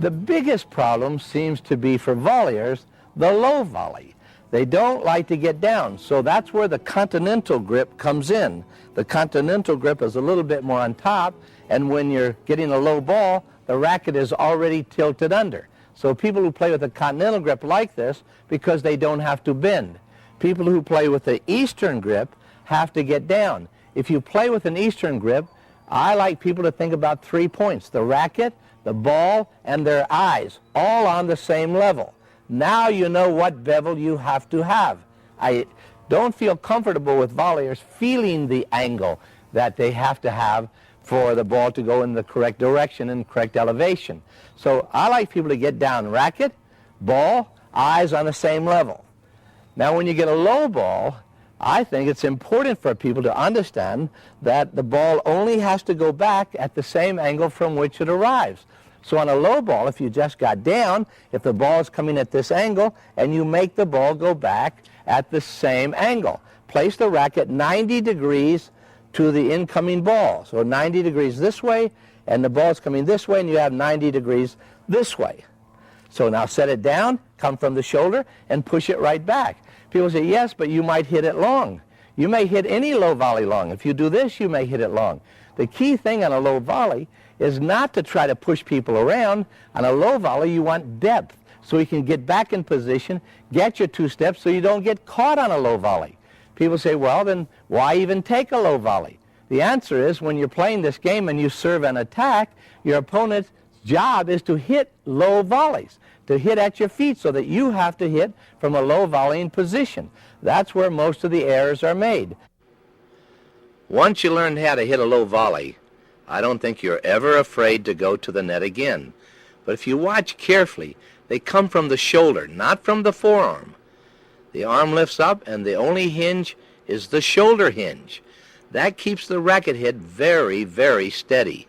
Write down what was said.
The biggest problem seems to be for volleyers, the low volley. They don't like to get down, so that's where the continental grip comes in. The continental grip is a little bit more on top, and when you're getting a low ball, the racket is already tilted under. So people who play with a continental grip like this because they don't have to bend. People who play with the Eastern grip have to get down. If you play with an Eastern grip, I like people to think about 3 points: the racket, the ball, and their eyes, all on the same level. Now you know what bevel you have to have. I don't feel comfortable with volleyers feeling the angle that they have to have for the ball to go in the correct direction and correct elevation. So I like people to get down: racket, ball, eyes on the same level. Now when you get a low ball, I think it's important for people to understand that the ball only has to go back at the same angle from which it arrives. So on a low ball, if you just got down, if the ball is coming at this angle, and you make the ball go back at the same angle. Place the racket 90 degrees to the incoming ball. So 90 degrees this way, and the ball's coming this way, and you have 90 degrees this way. So now set it down, come from the shoulder, and push it right back. People say, yes, but you might hit it long. You may hit any low volley long. If you do this, you may hit it long. The key thing on a low volley is not to try to push people around. On a low volley, you want depth, so you can get back in position, get your 2 steps so you don't get caught on a low volley. People say, well, then why even take a low volley? The answer is, when you're playing this game and you serve and attack, your opponent's job is to hit low volleys, to hit at your feet, so that you have to hit from a low volleying position. That's where most of the errors are made. Once you learn how to hit a low volley, I don't think you're ever afraid to go to the net again. But if you watch carefully, they come from the shoulder, not from the forearm. The arm lifts up, and the only hinge is the shoulder hinge. That keeps the racket head very, very steady.